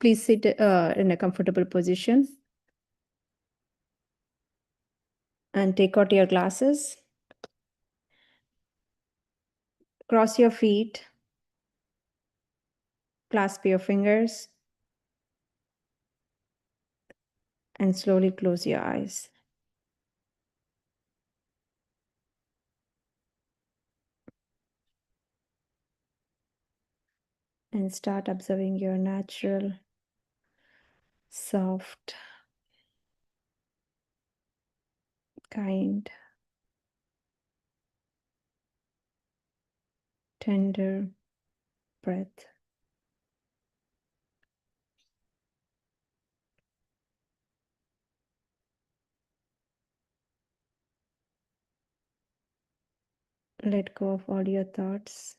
Please sit in a comfortable position and take out your glasses. Cross your feet. Clasp your fingers. And slowly close your eyes. And start observing your natural, soft, kind, tender breath. Let go of all your thoughts.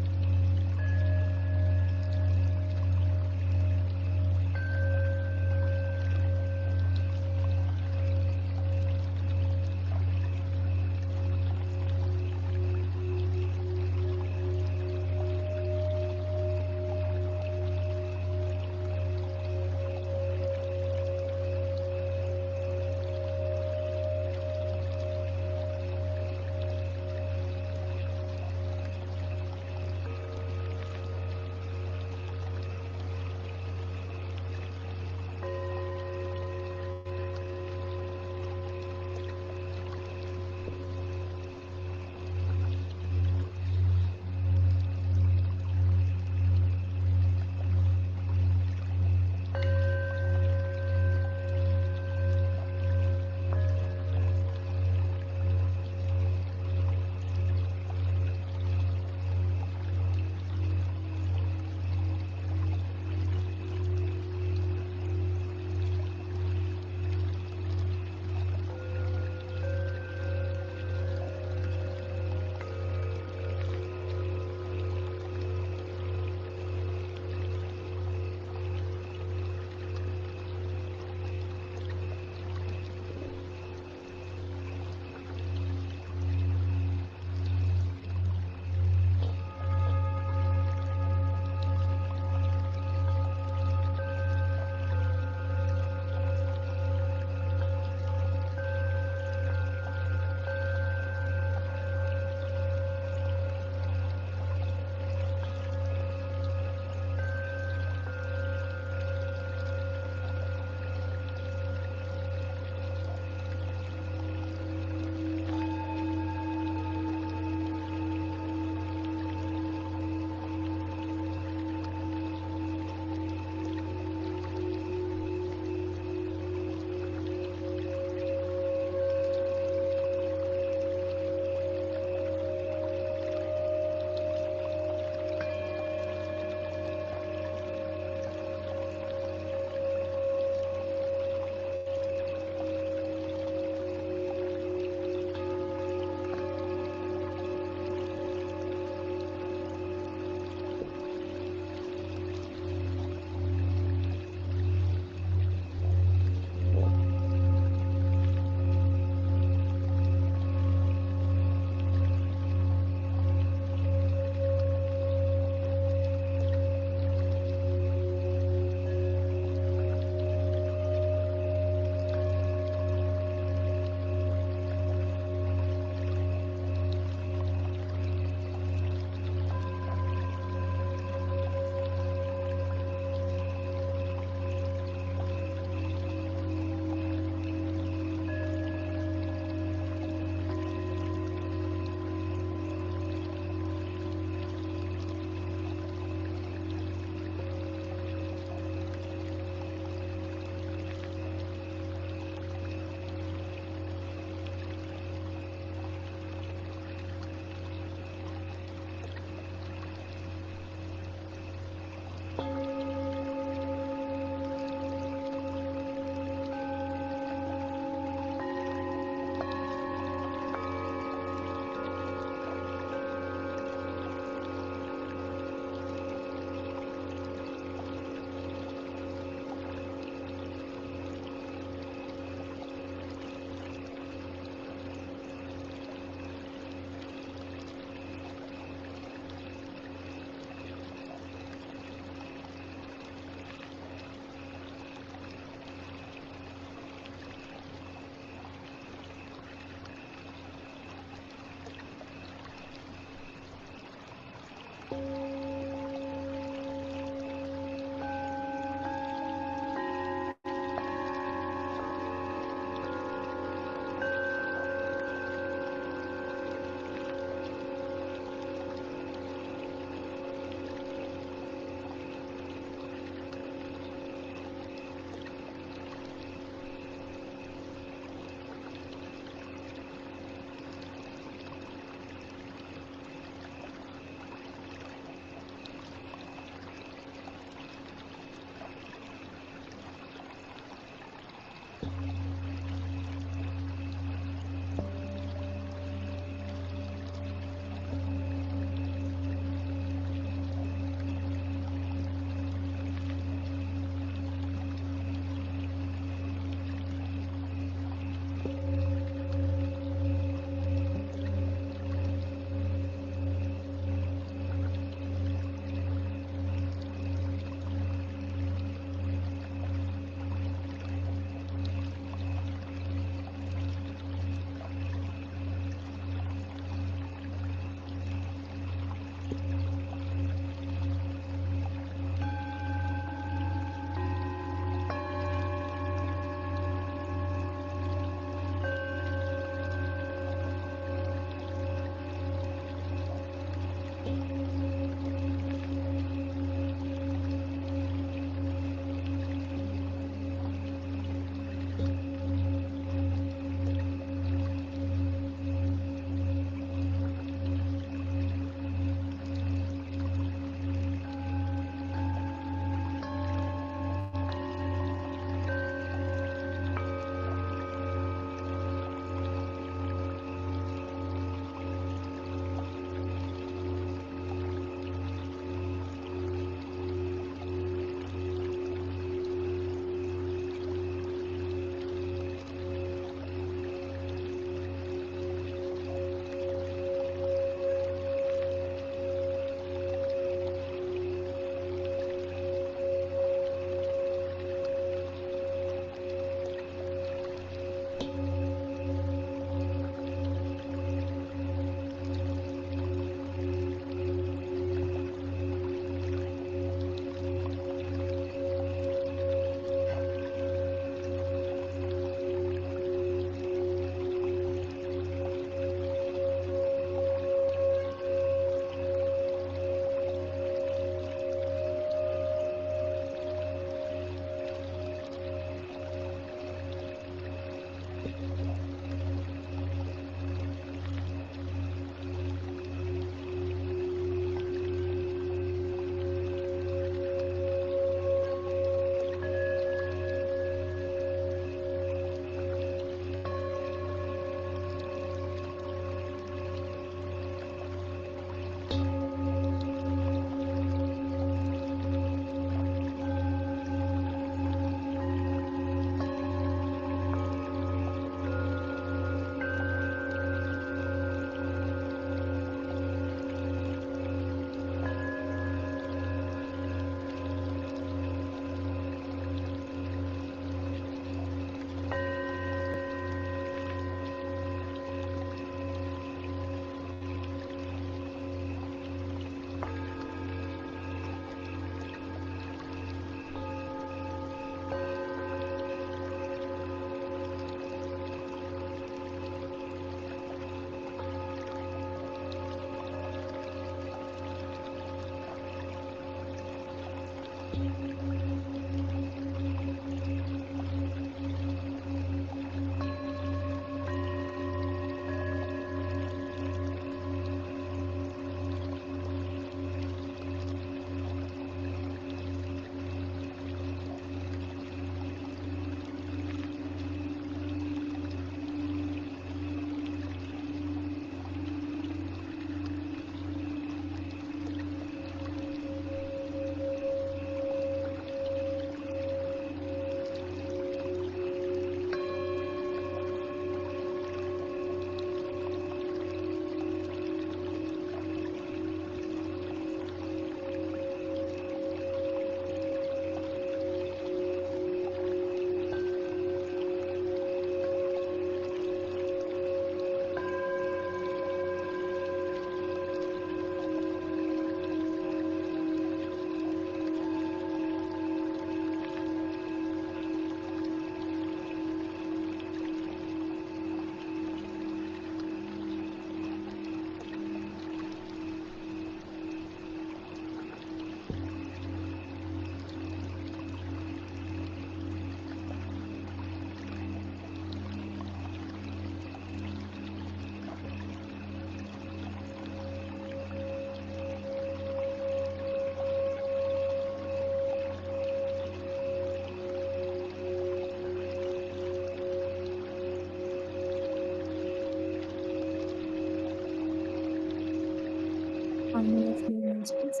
Final few nostrils.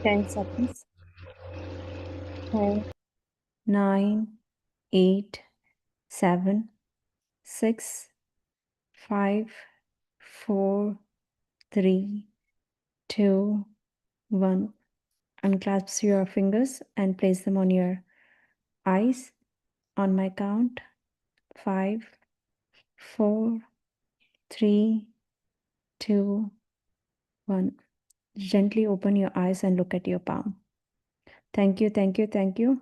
10 seconds. 10, 9, 8, 7, 6, 5, 4, 3, 2, 1. Unclasp your fingers and place them on your eyes. On my count, 5, 4, 3, 2, 1. Gently open your eyes and look at your palm. Thank you, thank you, thank you.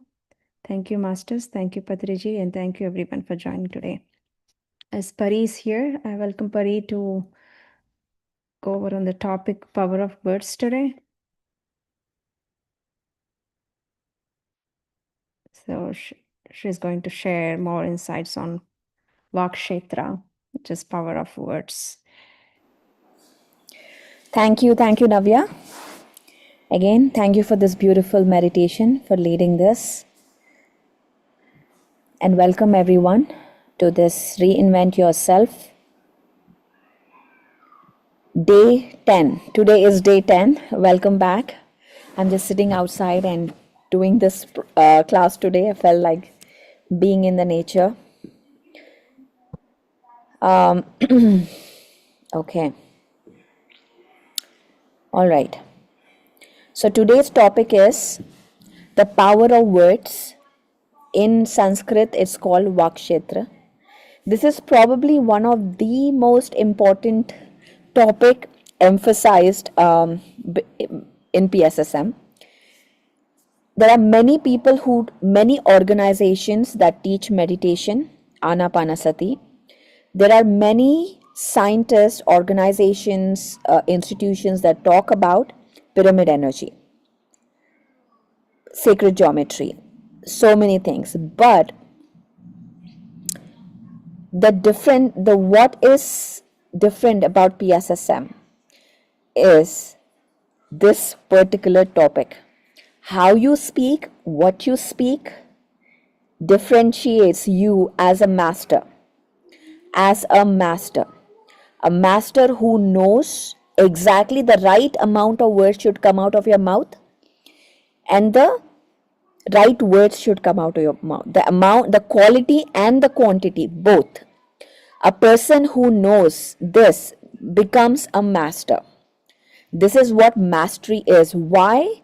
Thank you, Masters. Thank you, Patriji. And thank you, everyone, for joining today. As Pari is here, I welcome Pari to go over on the topic Power of Words today. So she's going to share more insights on Vaakshetra, which is power of words. Thank you, Navya. Again, thank you for this beautiful meditation, for leading this. And welcome everyone to this ReInvent Yourself. Day 10. Today is day 10. Welcome back. I'm just sitting outside and doing this class today. I felt like being in the nature. Okay. All right. So today's topic is the power of words. In Sanskrit, it's called Vaakshetra. This is probably one of the most important topic emphasized in PSSM. There are many organizations that teach meditation, Anapanasati. There are many scientists, organizations, institutions that talk about pyramid energy, sacred geometry, so many things. But what is different about PSSM is this particular topic, How you speak, what you speak, differentiates you as a master. As a master who knows exactly the right amount of words should come out of your mouth, and the right words should come out of your mouth. The amount, the quality, and the quantity, both. A person who knows this becomes a master. This is what mastery is. Why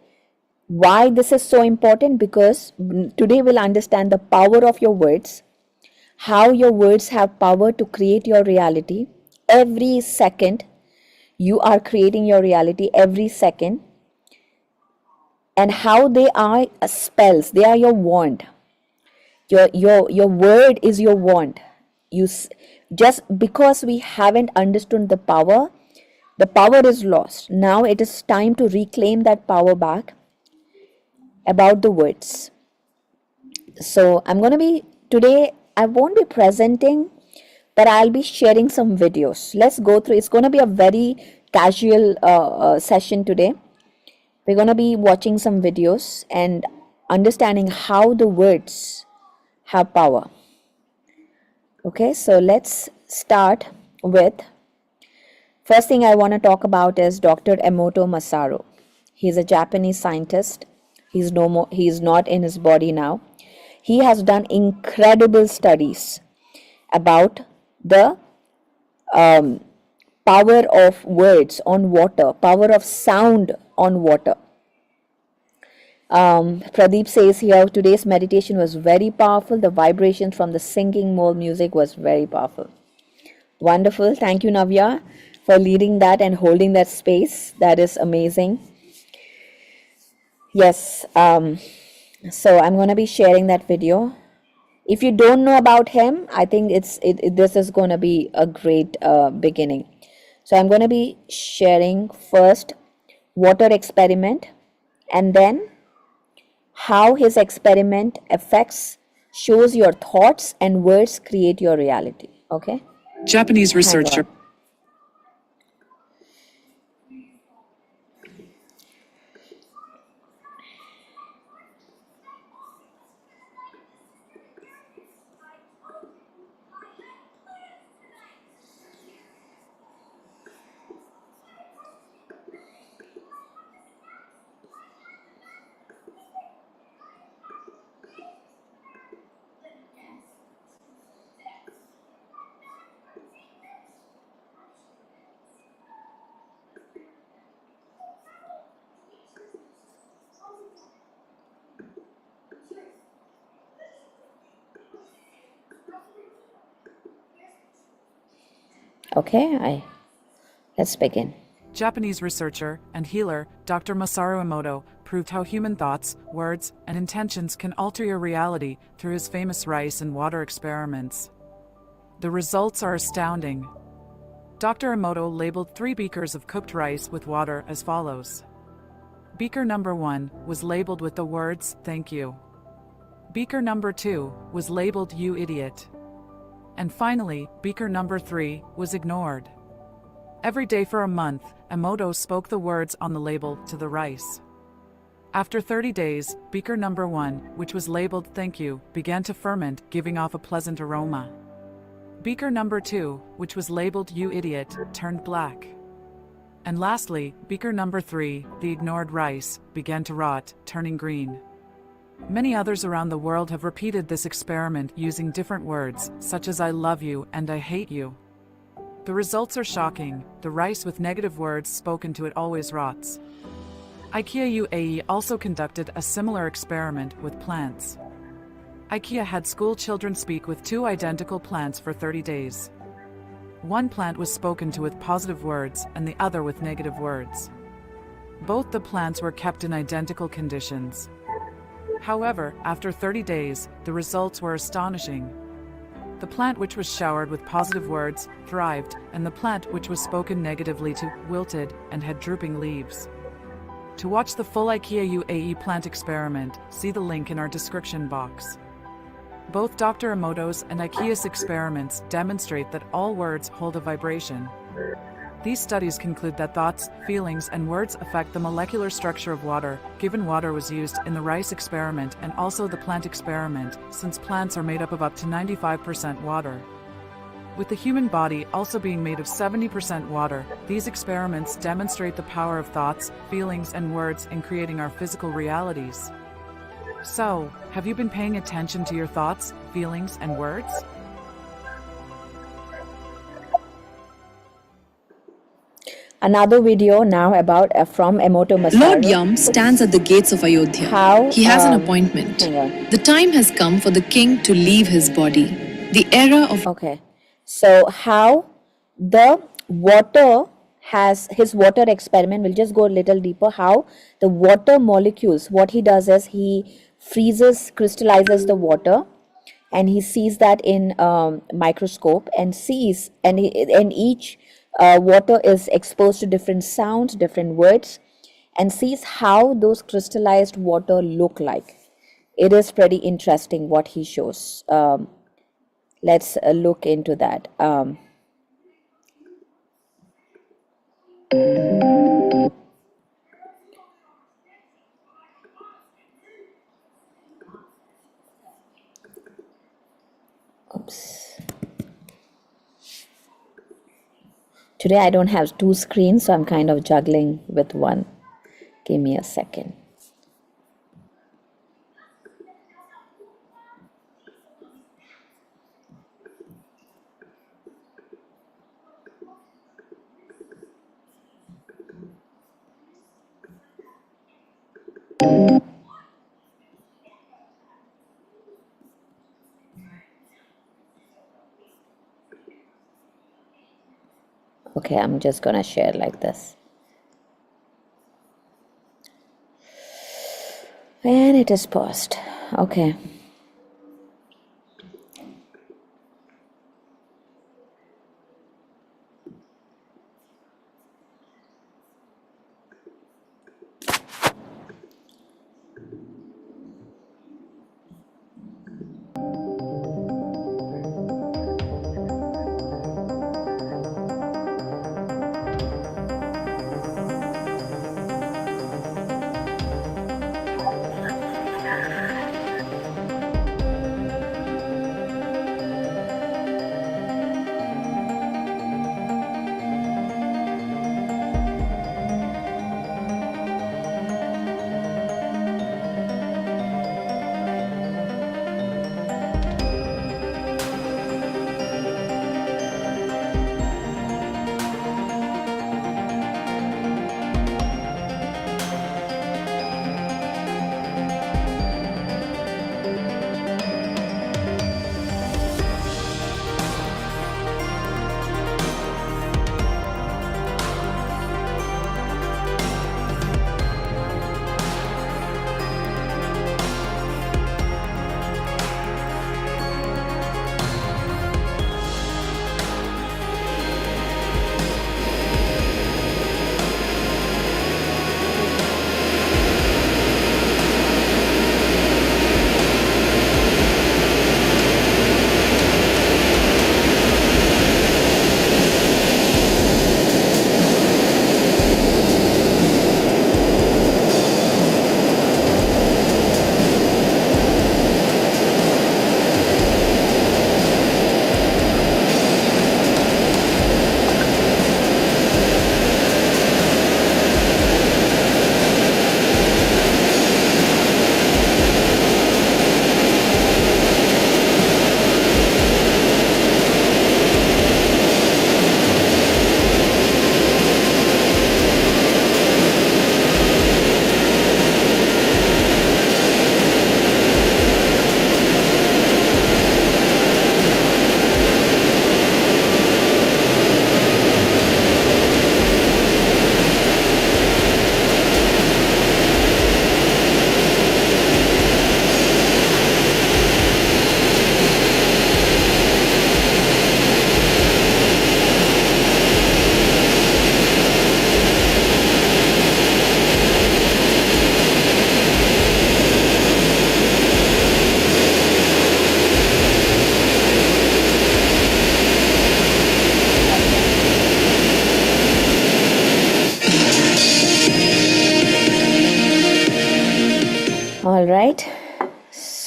this is so important? Because today we'll understand the power of your words, how your words have power to create your reality. Every second you are creating your reality, every second, and how they are spells. They are your wand. Your word is your wand. Just because we haven't understood the power is lost. Now it is time to reclaim that power back about the words. So I'm going to be today, I won't be presenting, but I'll be sharing some videos. Let's go through. It's going to be a very casual session today. We're going to be watching some videos and understanding how the words have power. Okay, so let's start with, first thing I want to talk about is Dr. Emoto Masaru. He's a Japanese scientist. He's not in his body now. He has done incredible studies about the power of words on water, power of sound on water. Pradeep says here, today's meditation was very powerful. The vibrations from the singing bowl music was very powerful. Wonderful. Thank you, Navya, for leading that and holding that space. That is amazing. Yes. So I'm going to be sharing that video. If you don't know about him, I think this is going to be a great beginning. So I'm going to be sharing first water experiment, and then how his experiment shows your thoughts and words create your reality. Okay? Japanese researcher. Okay, let's begin. Japanese researcher and healer Dr. Masaru Emoto proved how human thoughts, words, and intentions can alter your reality through his famous rice and water experiments. The results are astounding. Dr. Emoto labeled 3 beakers of cooked rice with water as follows. Beaker number 1 was labeled with the words, "Thank you." Beaker number 2 was labeled, "You idiot." And finally, beaker number 3 was ignored. Every day for a month, Emoto spoke the words on the label to the rice. After 30 days, beaker number 1, which was labeled "Thank you," began to ferment, giving off a pleasant aroma. Beaker number 2, which was labeled "You idiot," turned black. And lastly, beaker number 3, the ignored rice, began to rot, turning green. Many others around the world have repeated this experiment using different words, such as "I love you" and "I hate you." The results are shocking. The rice with negative words spoken to it always rots. IKEA UAE also conducted a similar experiment with plants. IKEA had school children speak with 2 identical plants for 30 days. One plant was spoken to with positive words and the other with negative words. Both the plants were kept in identical conditions. However, after 30 days, the results were astonishing. The plant which was showered with positive words thrived, and the plant which was spoken negatively to wilted and had drooping leaves. To watch the full IKEA UAE plant experiment, see the link in our description box. Both Dr. Emoto's and IKEA's experiments demonstrate that all words hold a vibration. These studies conclude that thoughts, feelings, and words affect the molecular structure of water, given water was used in the rice experiment and also the plant experiment, since plants are made up to 95% water. With the human body also being made of 70% water, these experiments demonstrate the power of thoughts, feelings, and words in creating our physical realities. So, have you been paying attention to your thoughts, feelings, and words? Another video now about from Emoto Masaru. Lord Yam stands at the gates of Ayodhya. How, He has an appointment. hang on. The time has come for the king to leave his body. The era of Okay, so how the water has his water experiment, we'll just go a little deeper. How the water molecules, what he does is he freezes, crystallizes the water, and he sees that in microscope and sees, and each water is exposed to different sounds, different words, and sees how those crystallized water look like. It is pretty interesting what he shows. Let's look into that. Oops. Today I don't have two screens, so I'm kind of juggling with one. Give me a second. Okay, I'm just gonna share like this. And it is paused. Okay.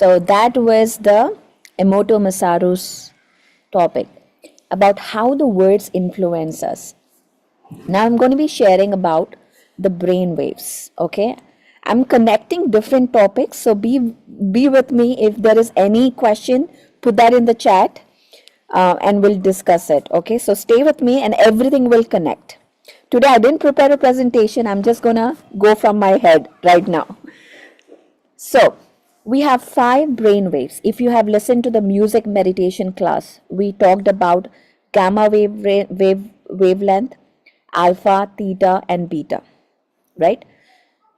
So that was the Emoto Masaru's topic about how the words influence us. Now I'm going to be sharing about the brain waves. Okay, I'm connecting different topics, so be with me. If there is any question, put that in the chat, and we'll discuss it. Okay, so stay with me, and everything will connect. Today I didn't prepare a presentation. I'm just gonna go from my head right now. So, we have 5 brain waves. If you have listened to the music meditation class, we talked about gamma wavelength, alpha, theta, and beta, right?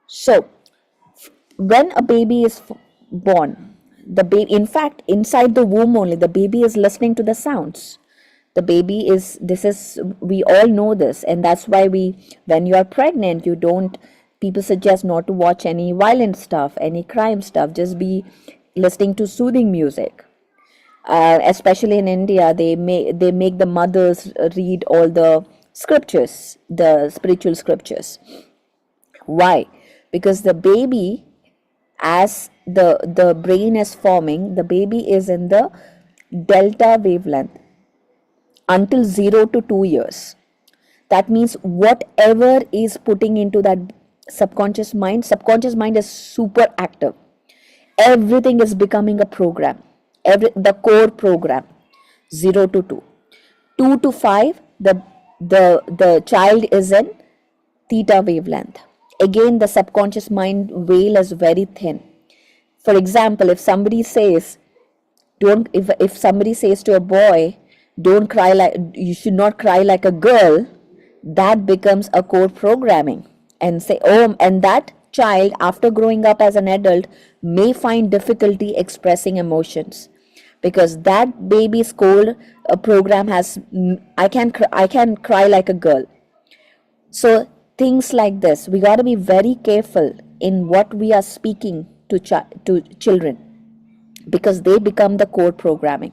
So, when a baby is born, the baby, in fact, inside the womb only, the baby is listening to the sounds. The baby is, this is, we all know this, and that's why when you are pregnant, you don't, people suggest not to watch any violent stuff, any crime stuff, just be listening to soothing music. Especially in India, they make the mothers read all the scriptures, the spiritual scriptures. Why? Because the baby, as the brain is forming, the baby is in the delta wavelength until 0 to 2 years. That means whatever is putting into that subconscious mind is super active. Everything is becoming a program, the core program. 0 to 2, 2 to 5, the child is in theta wavelength. Again, the subconscious mind veil is very thin. For example, if somebody says, don't, if somebody says to a boy, don't cry, like you should not cry like a girl, that becomes a core programming. And say, oh, and that child, after growing up as an adult, may find difficulty expressing emotions, because that baby's core program has, I can cry like a girl. So things like this, we got to be very careful in what we are speaking to children, because they become the core programming.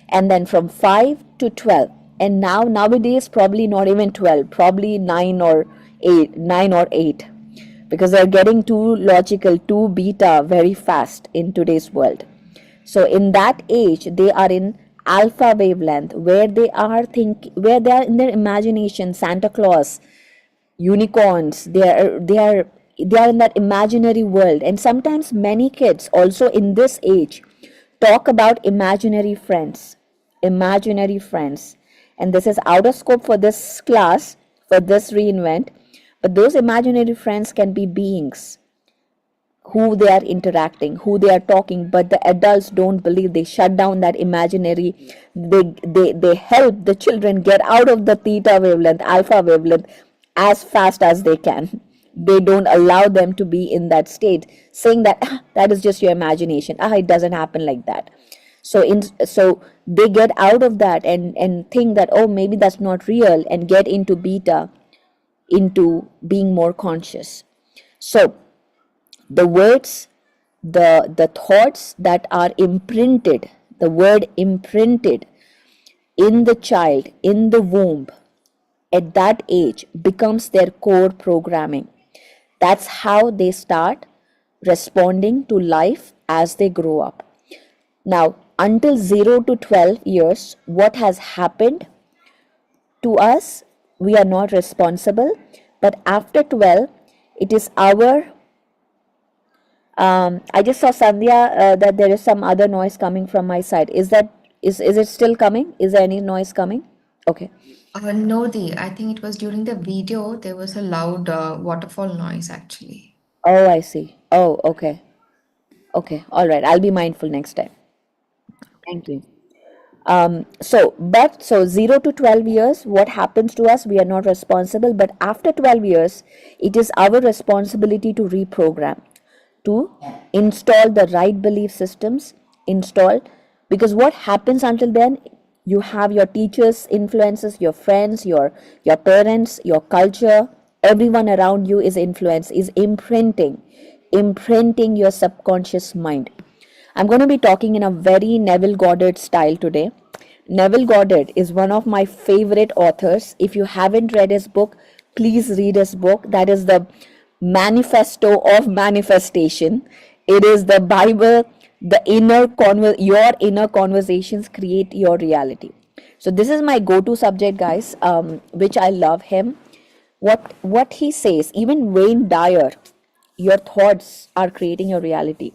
And then from 5 to 12, and nowadays probably not even 12, probably 9 or 8, because they're getting too logical, too beta very fast in today's world. So in that age, they are in alpha wavelength, where they are in their imagination, Santa Claus, unicorns, they are in that imaginary world. And sometimes many kids also in this age talk about imaginary friends. And this is out of scope for this class, for this reinvent, but those imaginary friends can be beings who they are interacting, who they are talking, but the adults don't believe. They shut down that imaginary. They help the children get out of the theta wavelength, alpha wavelength, as fast as they can. They don't allow them to be in that state, saying that that is just your imagination. It doesn't happen like that. So they get out of that and think that, oh, maybe that's not real, and get into beta, into being more conscious. So the words, the thoughts that are imprinted, the word imprinted in the child, in the womb, at that age, becomes their core programming. That's how they start responding to life as they grow up. Now, until 0 to 12 years, what has happened to us, we are not responsible. But after 12, it is our I just saw Sandhya that there is some other noise coming from my side. Is it still coming? Is there any noise coming? Okay. No, I think it was during the video, there was a loud waterfall noise actually. Oh, I see. Oh, okay. Okay. All right. I'll be mindful next time. Thank you. So 0 to 12 years, what happens to us, we are not responsible. But after 12 years, it is our responsibility to reprogram, to install the right belief systems, because what happens until then, you have your teachers' influences, your friends, your parents, your culture, everyone around you is imprinting your subconscious mind. I'm going to be talking in a very Neville Goddard style today. Neville Goddard is one of my favorite authors. If you haven't read his book, please read his book. That is the manifesto of manifestation. It is the Bible Your inner conversations create your reality. So this is my go-to subject, guys, which I love him. What he says, even Wayne Dyer, your thoughts are creating your reality.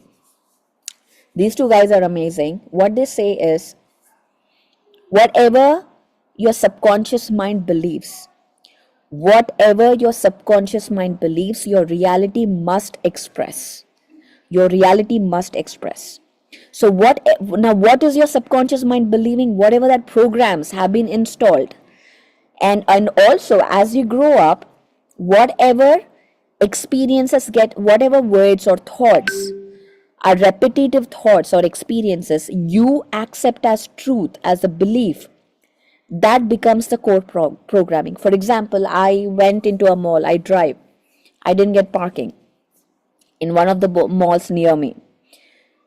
These two guys are amazing. What they say is, whatever your subconscious mind believes, whatever your subconscious mind believes, your reality must express. Your reality must express. So what is your subconscious mind believing? Whatever that programs have been installed. And also, as you grow up, whatever experiences get, whatever words or thoughts are repetitive thoughts or experiences you accept as truth, as a belief, that becomes the core programming. For example, I went into a mall, I drive, I didn't get parking in one of the malls near me.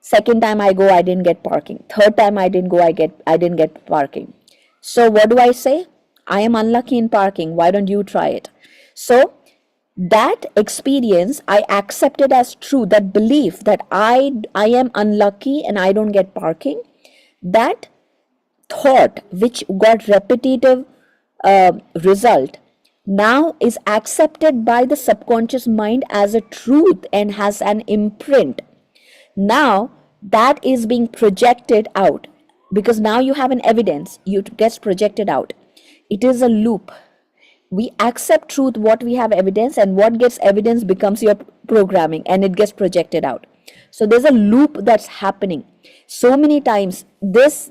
Second time I go, I didn't get parking. Third time I didn't go, I didn't get parking. So what do I say? I am unlucky in parking. Why don't you try it? So that experience I accepted as true, that belief that I am unlucky and I don't get parking, that thought which got repetitive result now is accepted by the subconscious mind as a truth and has an imprint. Now that is being projected out, because now you have an evidence, it gets projected out. It is a loop. We accept truth, what we have evidence, and what gets evidence becomes your programming and it gets projected out. So there's a loop that's happening. So many times this,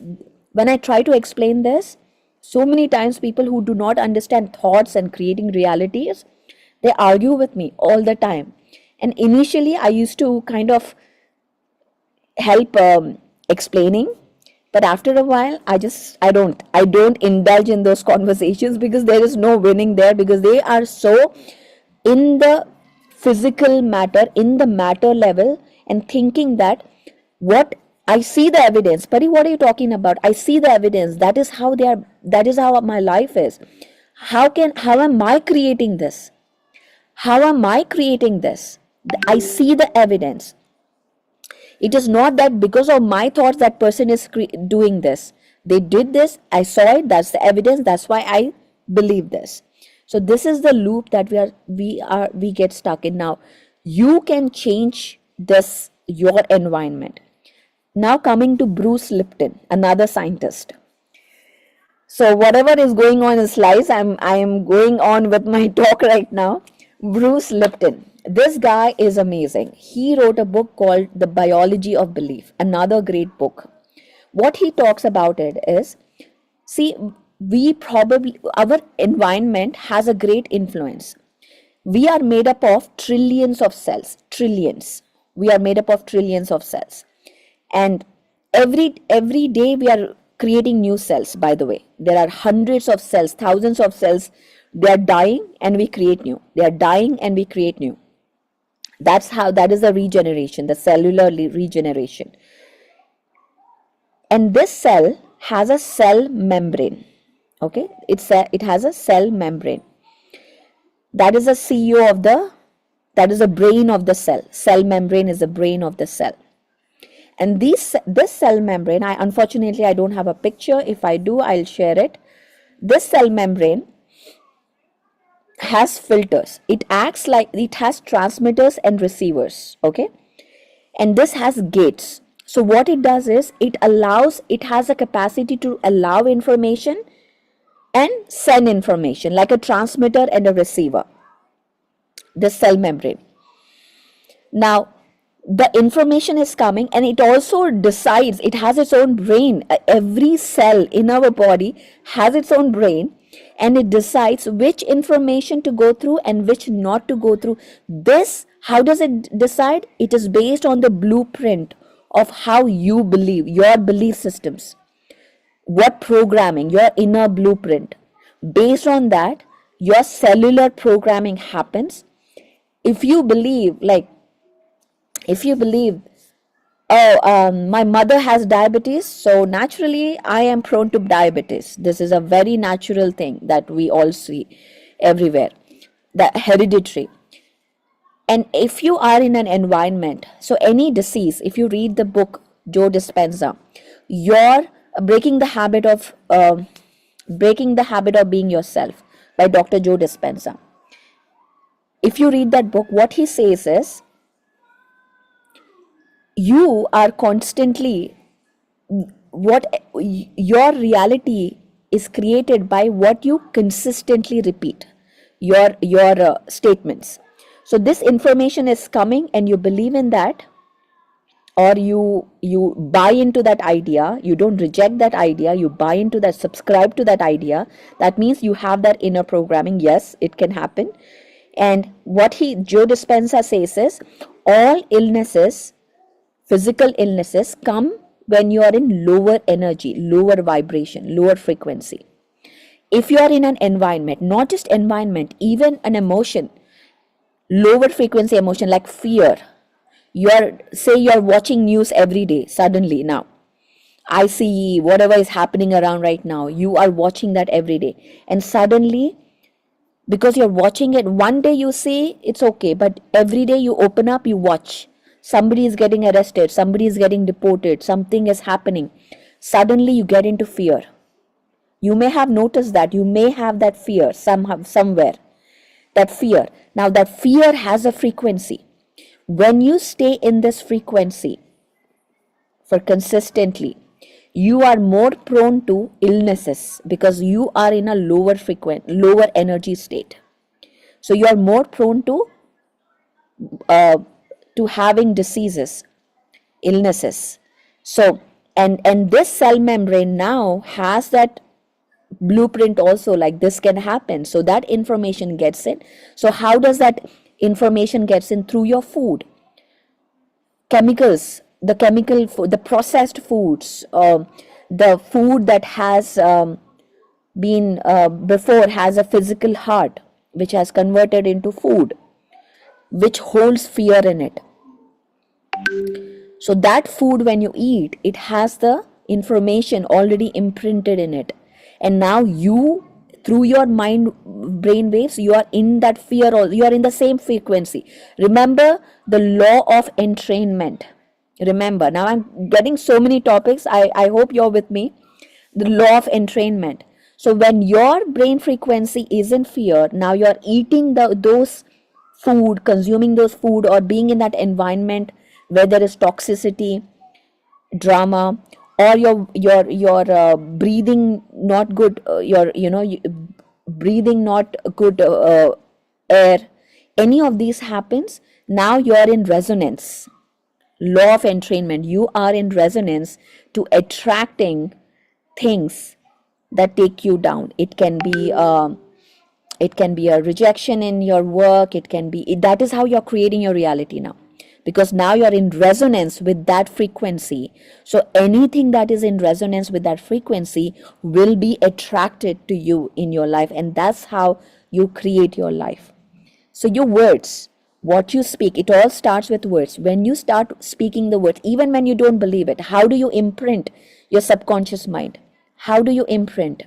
when I try to explain this, so many times people who do not understand thoughts and creating realities, they argue with me all the time. And initially I used to kind of help explaining, but after a while I don't indulge in those conversations, because there is no winning there, because they are so in the physical matter, in the matter level, and thinking that what I see the evidence. Pari, what are you talking about? I see the evidence. That is how they are, that is how my life is. How am I creating this? How am I creating this? I see the evidence. It is not that because of my thoughts that person is doing this. They did this, I saw it, that's the evidence, that's why I believe this. So this is the loop that we get stuck in. Now you can change this, your environment. Now coming to Bruce Lipton, another scientist. So whatever is going on in slides, I am going on with my talk right now. Bruce Lipton. This guy is amazing. He wrote a book called The Biology of Belief, another great book. What he talks about it is, see, our environment has a great influence. We are made up of trillions of cells, trillions. We are made up of trillions of cells. And every day we are creating new cells. By the way, there are hundreds of cells, thousands of cells. They are dying and we create new. They are dying and we create new. That is the regeneration, the cellular regeneration. And this cell has a cell membrane. Okay, it has a cell membrane. That is a CEO of that is the brain of the cell. Cell membrane is the brain of the cell. And this cell membrane, unfortunately I don't have a picture. If I do, I'll share it. This cell membrane has filters. It acts like, it has transmitters and receivers. Okay, and this has gates. So what it does is, it has a capacity to allow information and send information, like a transmitter and a receiver, this cell membrane. Now the information is coming, and it also decides, it has its own brain. Every cell in our body has its own brain, and it decides which information to go through and which not to go through. This, how does it decide? It is based on the blueprint of how you believe, your belief systems, what programming, your inner blueprint. Based on that, your cellular programming happens. If you believe, my mother has diabetes, so naturally I am prone to diabetes. This is a very natural thing that we all see everywhere, the hereditary. And if you are in an environment, so any disease, if you read the book Joe Dispenza. Your Breaking the Habit of Being Yourself by Dr. Joe Dispenza. If you read that book, what he says is, you are constantly, what your reality is created by what you consistently repeat, your statements. So this information is coming and you believe in that, or you buy into that idea. You don't reject that idea, you buy into that, subscribe to that idea. That means you have that inner programming. Yes, it can happen. And what Joe Dispenza says is, all illnesses, physical illnesses, come when you are in lower energy, lower vibration, lower frequency. If you are in an environment, not just environment, even an emotion, lower frequency emotion like fear, you're watching news every day. Suddenly now, I see whatever is happening around right now, you are watching that every day, and suddenly, because you're watching it, one day you say it's okay, but every day you open up, you watch, somebody is getting arrested, somebody is getting deported, something is happening, suddenly you get into fear. You may have noticed that, you may have that fear somehow, somewhere, that fear. Now that fear has a frequency. When you stay in this frequency for consistently, you are more prone to illnesses because you are in a lower energy state. So you are more prone uh, to having diseases, illnesses. So and this cell membrane now has that blueprint also, like this can happen. So that information gets in. So how does that information gets in? Through your food, chemicals, the processed foods, the food that has been before has a physical heart, which has converted into food, which holds fear in it. So that food, when you eat, it has the information already imprinted in it. And now you, through your mind brain waves, you are in that fear, or you are in the same frequency. Remember the law of entrainment. Remember, now I'm getting so many topics. I hope you're with me. The law of entrainment. So when your brain frequency is in fear, now you're eating those food, consuming those food, or being in that environment where there is toxicity, drama, or your breathing not good, breathing not good air, any of these happens. Now you are in resonance. Law of entrainment, you are in resonance to attracting things that take you down. It can be a rejection in your work. It can be, that is how you're creating your reality now, because now you're in resonance with that frequency. So anything that is in resonance with that frequency will be attracted to you in your life, and that's how you create your life. So your words, what you speak, it all starts with words. When you start speaking the words, even when you don't believe it, how do you imprint your subconscious mind? How do you imprint?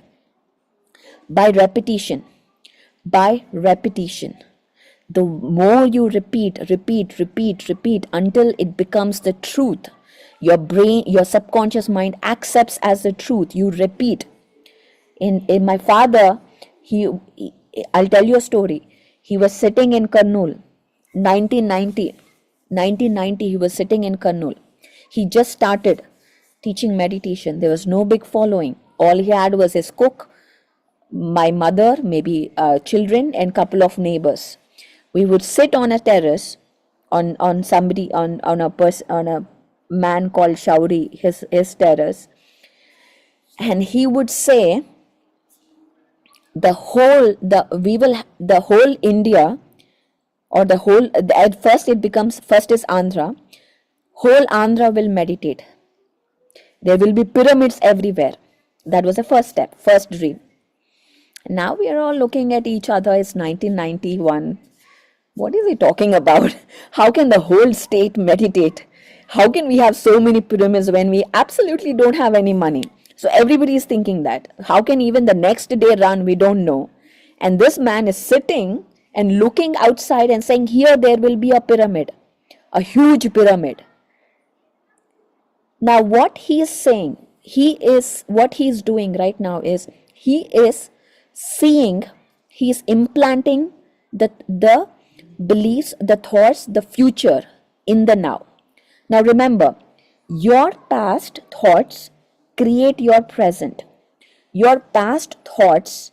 By repetition. By repetition. The more you repeat until it becomes the truth, your brain, your subconscious mind accepts as the truth. You repeat. In my father, I'll tell you a story. He was sitting in Kurnool, 1990, he was sitting in Kurnool. He just started teaching meditation. There was no big following. All he had was his cook, my mother, maybe children, and couple of neighbors. We would sit on a terrace, on a man called Shauri, his terrace, and he would say, the whole India, or the whole, at first it becomes, first is Andhra, whole Andhra will meditate. There will be pyramids everywhere. That was the first step, first dream. Now we are all looking at each other. It's 1991. What is he talking about? How can the whole state meditate? How can we have so many pyramids when we absolutely don't have any money? So everybody is thinking that. How can even the next day run? We don't know. And this man is sitting and looking outside and saying, here there will be a pyramid, a huge pyramid. Now what he is saying, what he is doing right now is he is seeing, he is implanting the beliefs, the thoughts, the future in the now. Now remember, your past thoughts create your present. Your past thoughts,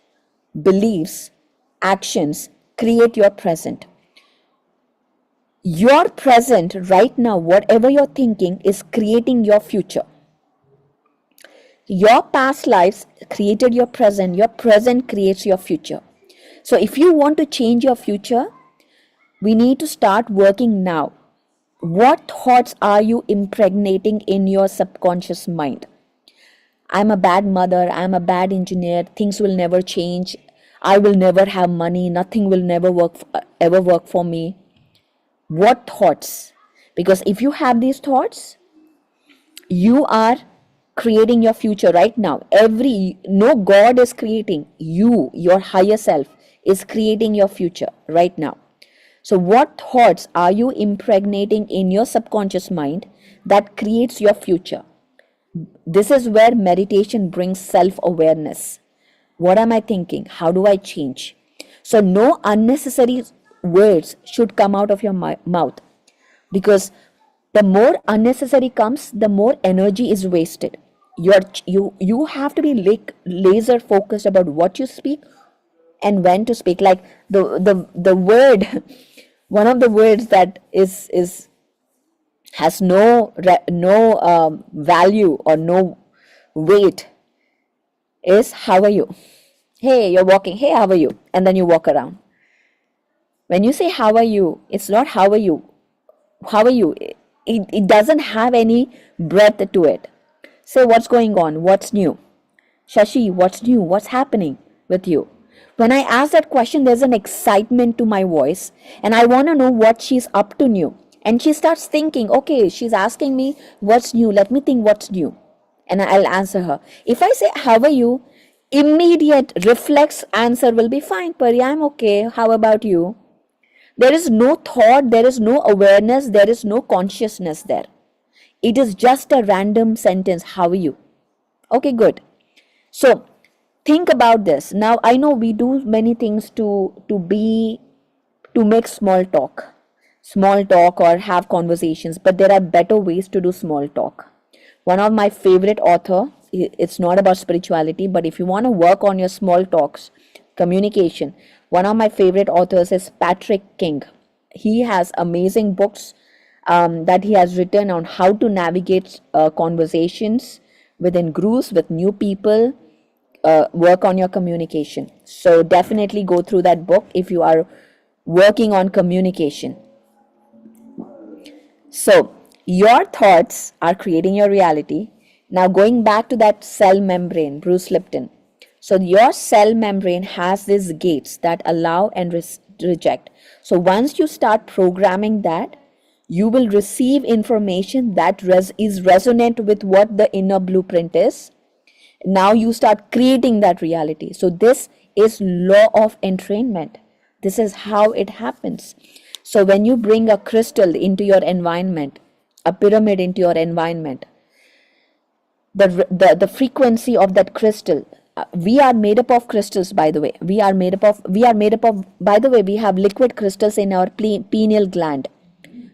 beliefs, actions create your present. Your present right now, whatever you're thinking, is creating your future. Your past lives created your present creates your future. So if you want to change your future, we need to start working now. What thoughts are you impregnating in your subconscious mind? I'm a bad mother, I'm a bad engineer, things will never change, I will never have money, nothing will never ever work for me. What thoughts? Because if you have these thoughts, you are creating your future right now. No God is creating, you, your higher self is creating your future right now. So what thoughts are you impregnating in your subconscious mind that creates your future? This is where meditation brings self-awareness. What am I thinking? How do I change? So no unnecessary words should come out of your mouth, because the more unnecessary comes, the more energy is wasted. You have to be laser focused about what you speak and when to speak. Like the word, one of the words that is has no value or no weight is how are you. Hey, you're walking, hey, how are you, and then you walk around. When you say how are you, it's not how are you. How are you? It doesn't have any breadth to it. Say what's going on, what's new. Shashi, what's new, what's happening with you? When I ask that question, there's an excitement to my voice, and I want to know what she's up to new. And she starts thinking, okay, she's asking me what's new, let me think what's new, and I'll answer her. If I say how are you, immediate reflex answer will be fine, Pari, I'm okay, how about you? There is no thought, there is no awareness, there is no consciousness there. It is just a random sentence, how are you? Okay, good. So think about this. Now I know we do many things to make small talk or have conversations, but there are better ways to do small talk. One of my favorite author, it's not about spirituality, but if you want to work on your small talks, communication, one of my favorite authors is Patrick King. He has amazing books that he has written on how to navigate conversations within groups with new people, work on your communication. So definitely go through that book if you are working on communication. So your thoughts are creating your reality. Now going back to that cell membrane, Bruce Lipton. So your cell membrane has these gates that allow and reject. So once you start programming that, you will receive information that is resonant with what the inner blueprint is. Now you start creating that reality. So this is law of entrainment. This is how it happens. So when you bring a crystal into your environment, a pyramid into your environment, the frequency of that crystal, we are made up of crystals, by the way. We are made up of, by the way, we have liquid crystals in our pineal gland.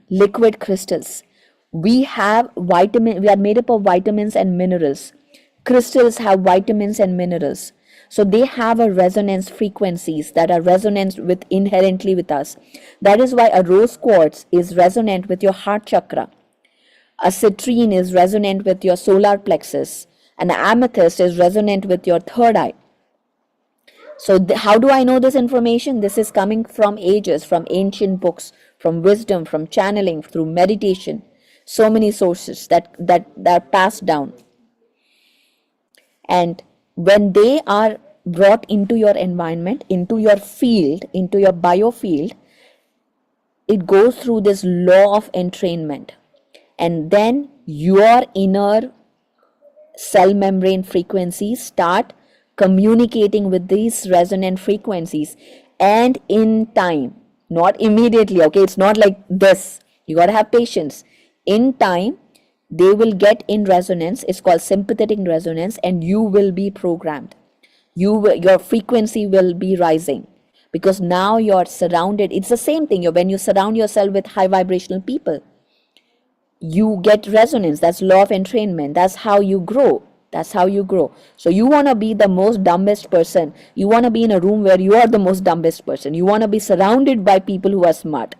Liquid crystals. We are made up of vitamins and minerals. Crystals have vitamins and minerals. So they have a resonance frequencies that are resonant with inherently with us. That is why a rose quartz is resonant with your heart chakra. A citrine is resonant with your solar plexus. An amethyst is resonant with your third eye. So how do I know this information? This is coming from ages, from ancient books, from wisdom, from channeling, through meditation. So many sources that are passed down. And when they are brought into your environment, into your field, into your biofield, it goes through this law of entrainment. And then your inner cell membrane frequencies start communicating with these resonant frequencies, and in time, not immediately, okay, it's not like this, you got to have patience. In time, They will get in resonance. It's called sympathetic resonance, and you will be programmed. Your frequency will be rising, because now you're surrounded. It's the same thing. When you surround yourself with high vibrational people, you get resonance. That's law of entrainment. That's how you grow. That's how you grow. So you want to be the most dumbest person. You want to be in a room where you are the most dumbest person. You want to be surrounded by people who are smart.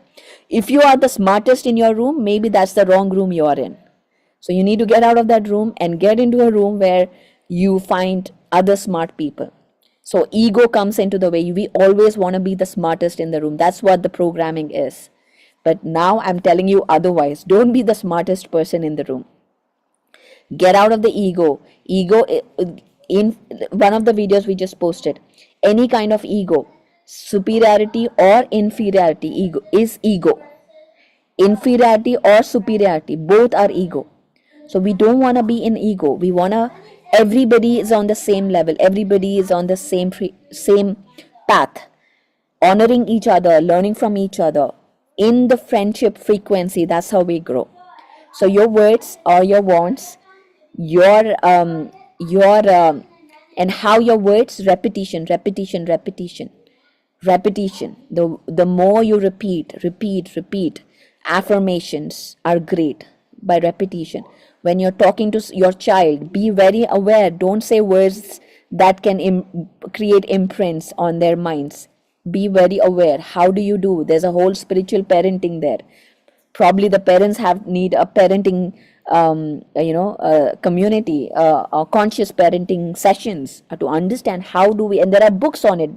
If you are the smartest in your room, maybe that's the wrong room you are in. So you need to get out of that room and get into a room where you find other smart people. So ego comes into the way. We always want to be the smartest in the room. That's what the programming is. But now I'm telling you otherwise. Don't be the smartest person in the room. Get out of the ego. In one of the videos we just posted, any kind of ego, superiority or inferiority, ego is ego. Inferiority or superiority, both are ego. So we don't want to be in ego. We want to, everybody is on the same level. Everybody is on the same path, honoring each other, learning from each other in the friendship frequency. That's how we grow. So your words or your wants, your and how your words, repetition. The more you repeat. Affirmations are great by repetition. When you're talking to your child, be very aware. Don't say words that can create imprints on their minds. Be very aware. How do you do? There's a whole spiritual parenting there. Probably the parents need a parenting community, or conscious parenting sessions, to understand how do we, and there are books on it.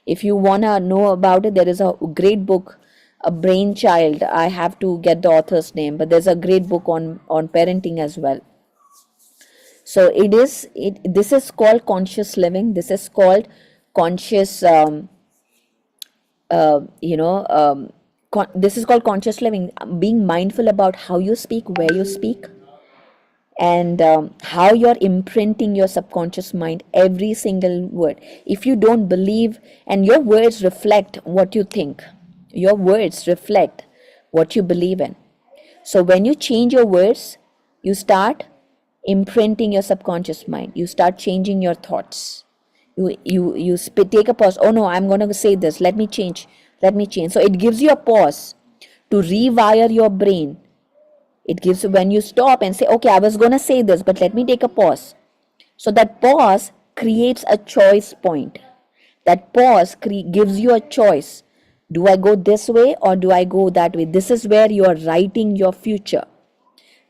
If you want to know about it, there is a great book, A Brainchild. I have to get the author's name, but there's a great book on parenting as well. So this is called conscious living. This is called conscious this is called conscious living. Being mindful about how you speak, where you speak, and how you're imprinting your subconscious mind every single word. If you don't believe, and your words reflect what you think, your words reflect what you believe in. So when you change your words, you start imprinting your subconscious mind. You start changing your thoughts. Take a pause. Oh no, I'm going to say this. Let me change. So it gives you a pause to rewire your brain. It gives, when you stop and say, okay, I was going to say this, but let me take a pause. So that pause creates a choice point. That pause gives you a choice. Do I go this way or do I go that way? This is where you are writing your future.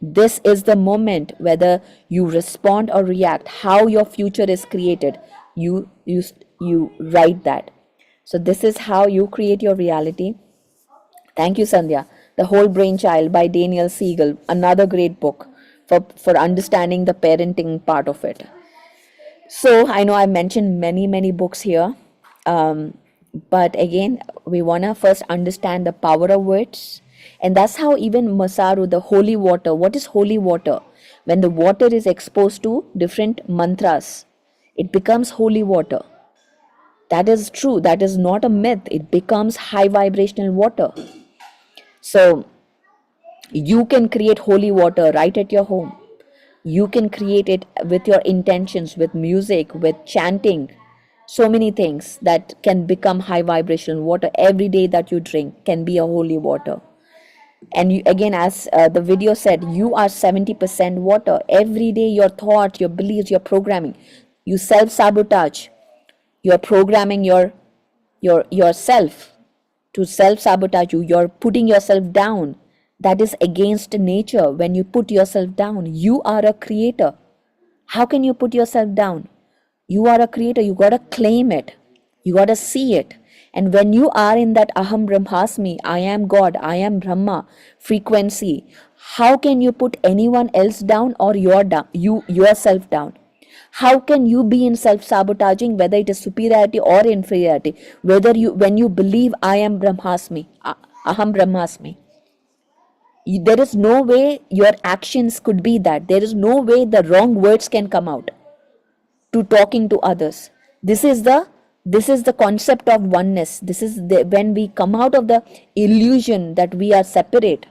This is the moment, whether you respond or react, how your future is created. You write that. So this is how you create your reality. Thank you, Sandhya. The Whole Brainchild by Daniel Siegel, another great book for understanding the parenting part of it. So I know I mentioned many books here, but again, we want to first understand the power of words. And that's how even Masaru, the holy water, what is holy water? When the water is exposed to different mantras, it becomes holy water. That is true. That is not a myth. It becomes high vibrational water. So you can create holy water right at your home. You can create it with your intentions, with music, with chanting. So many things that can become high vibrational water. Every day that you drink can be a holy water. And you, again, as the video said, you are 70% water. Every day your thoughts, your beliefs, your programming, you self-sabotage. You're programming yourself to self-sabotage you. You're putting yourself down. That is against nature. When you put yourself down, you are a creator. How can you put yourself down? You are a creator. You got to claim it. You got to see it. And when you are in that Aham Brahmasmi, I am God, I am Brahma frequency, how can you put anyone else down or yourself down? How can you be in self-sabotaging, whether it is superiority or inferiority? When you believe I am Brahmasmi, Aham Brahmasmi, there is no way your actions could be that. There is no way the wrong words can come out to talking to others. This is the concept of oneness. When we come out of the illusion that we are separate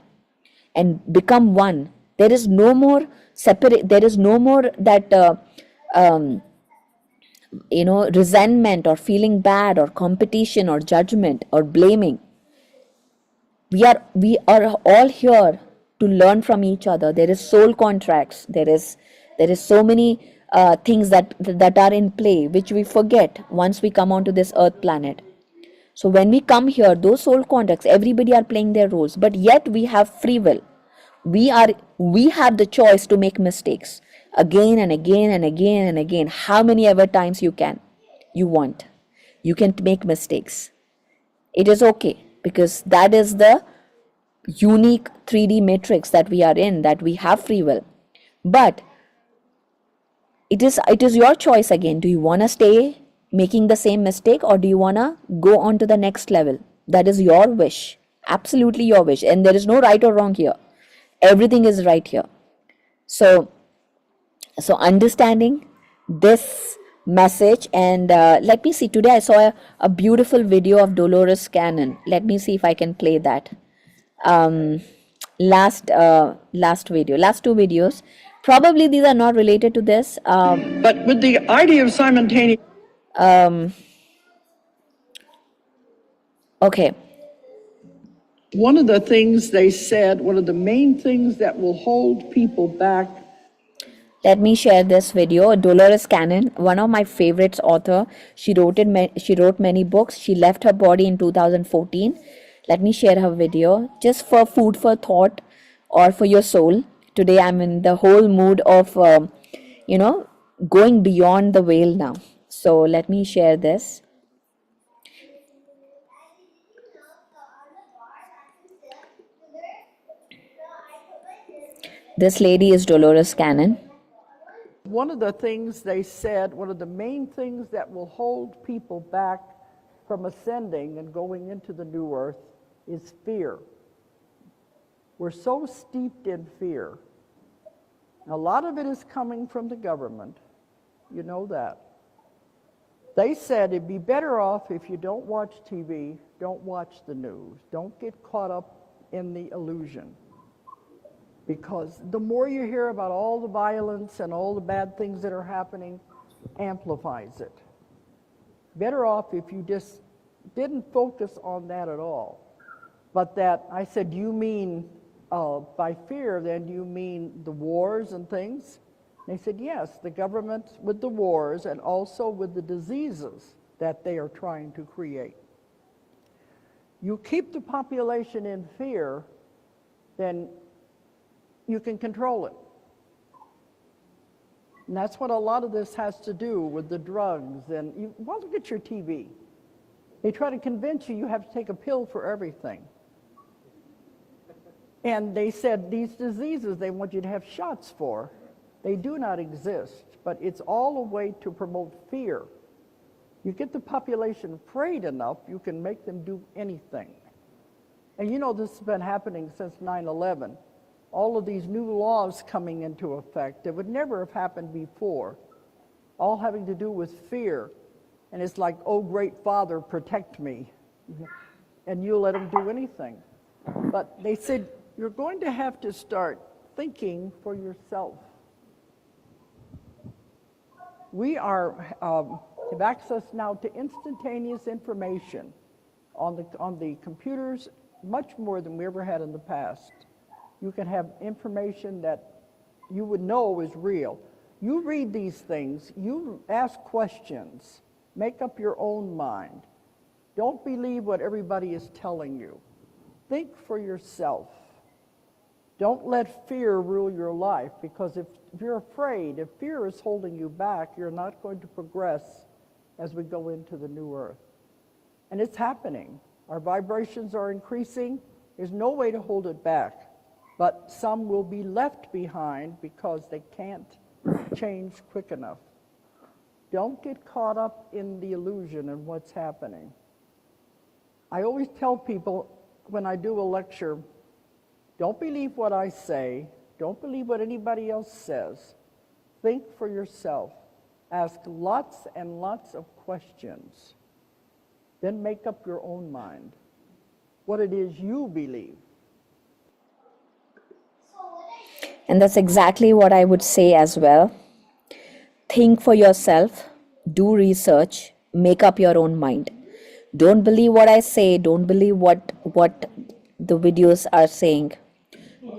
and become one, There is no more separate, there is no more that um, resentment or feeling bad or competition or judgment or blaming. We are all here to learn from each other. There is soul contracts, there is so many things that are in play, which we forget once we come onto this earth planet. So when we come here, those soul contracts, everybody are playing their roles, but yet we have free will. We have the choice to make mistakes again and again and again and again, how many ever times you want. You can make mistakes. It is okay, because that is the unique 3D matrix that we are in, that we have free will. But it is your choice again. Do you want to stay making the same mistake, or do you want to go on to the next level? That is your wish, absolutely your wish, and there is no right or wrong here. Everything is right here. So understanding this message, and let me see, today I saw a beautiful video of Dolores Cannon. Let me see if I can play that. um, last video, last two videos, probably these are not related to this, But with the idea of simultaneous, okay. one of the things they said, one of the main things that will hold people back. Let me share this video. Dolores Cannon, one of my favorites author. She wrote many books. She left her body in 2014. Let me share her video just for food for thought or for your soul. Today I'm in the whole mood of going beyond the veil now. So let me share this. This lady is Dolores Cannon. One of the things they said, one of the main things that will hold people back from ascending and going into the new earth is fear. We're so steeped in fear. A lot of it is coming from the government. You know that. They said it'd be better off if you don't watch TV, don't watch the news, don't get caught up in the illusion. Because the more you hear about all the violence and all the bad things that are happening, amplifies it. Better off if you just didn't focus on that at all. But that, I said, you mean by fear, then you mean the wars and things? They said, yes, the government with the wars and also with the diseases that they are trying to create. You keep the population in fear, then you can control it. And that's what a lot of this has to do with the drugs. And you want to look at your TV. They try to convince you have to take a pill for everything. And they said these diseases they want you to have shots for, they do not exist, but it's all a way to promote fear. You get the population afraid enough, you can make them do anything. And you know this has been happening since 9/11. All of these new laws coming into effect that would never have happened before, all having to do with fear. And it's like, oh, great Father, protect me. And you let them do anything. But they said, you're going to have to start thinking for yourself. We have access now to instantaneous information on the computers, much more than we ever had in the past. You can have information that you would know is real. You read these things, you ask questions, make up your own mind. Don't believe what everybody is telling you. Think for yourself. Don't let fear rule your life, because if you're afraid, if fear is holding you back, you're not going to progress as we go into the new earth. And it's happening. Our vibrations are increasing. There's no way to hold it back. But some will be left behind because they can't change quick enough. Don't get caught up in the illusion and what's happening. I always tell people when I do a lecture, don't believe what I say, don't believe what anybody else says. Think for yourself. Ask lots and lots of questions. Then make up your own mind what it is you believe. And that's exactly what I would say as well. Think for yourself, do research, make up your own mind. Don't believe what I say, don't believe what the videos are saying.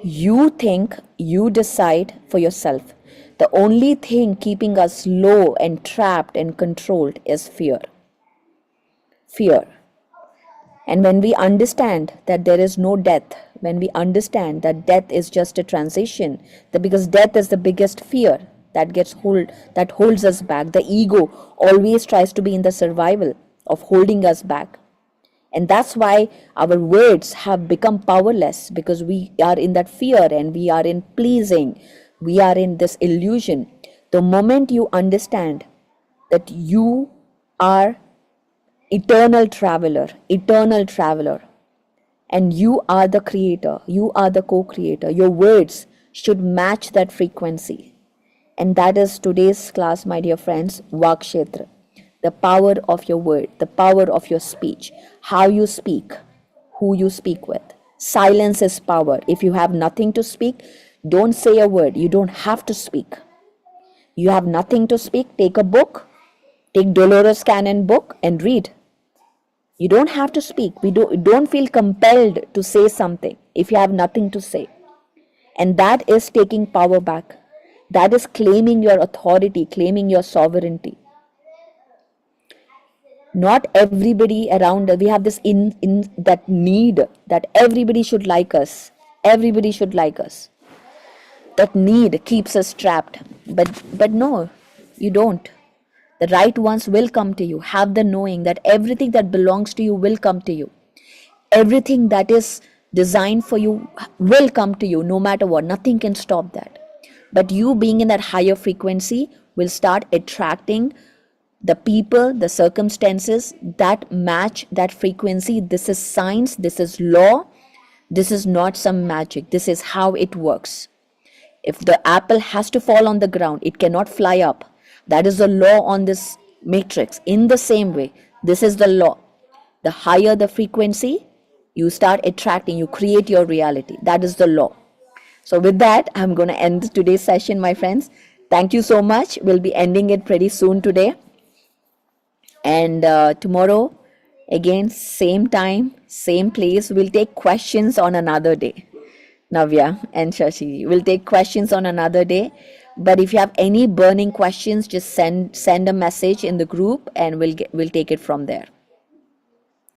You think, you decide for yourself. The only thing keeping us low and trapped and controlled is fear. Fear. And when we understand that there is no death, when we understand that death is just a transition, that because death is the biggest fear that holds us back. The ego always tries to be in the survival of holding us back. And that's why our words have become powerless, because we are in that fear and we are in pleasing. We are in this illusion. The moment you understand that you are eternal traveler, and you are the creator, you are the co-creator, your words should match that frequency. And that is today's class, my dear friends, Vaakshetra. The power of your word, the power of your speech, how you speak, who you speak with. Silence is power. If you have nothing to speak, don't say a word. You don't have to speak. You have nothing to speak, take a book, take Dolores Cannon book and read. You don't have to speak. We don't feel compelled to say something if you have nothing to say. And that is taking power back. That is claiming your authority, claiming your sovereignty. Not everybody around us, we have this in that need that everybody should like us. Everybody should like us. That need keeps us trapped. But no, you don't. The right ones will come to you. Have the knowing that everything that belongs to you will come to you. Everything that is designed for you will come to you no matter what. Nothing can stop that. But you being in that higher frequency will start attracting the people, the circumstances that match that frequency. This is science, this is law, this is not some magic. This is how it works. If the apple has to fall on the ground, it cannot fly up. That is the law on this matrix. In the same way, this is the law. The higher the frequency, you start attracting, you create your reality. That is the law. So with that, I'm going to end today's session, my friends. Thank you so much. We'll be ending it pretty soon today. And tomorrow, again, same time, same place. We'll take questions on another day. Navya and Shashi will take questions on another day. But if you have any burning questions, just send a message in the group and we'll take it from there.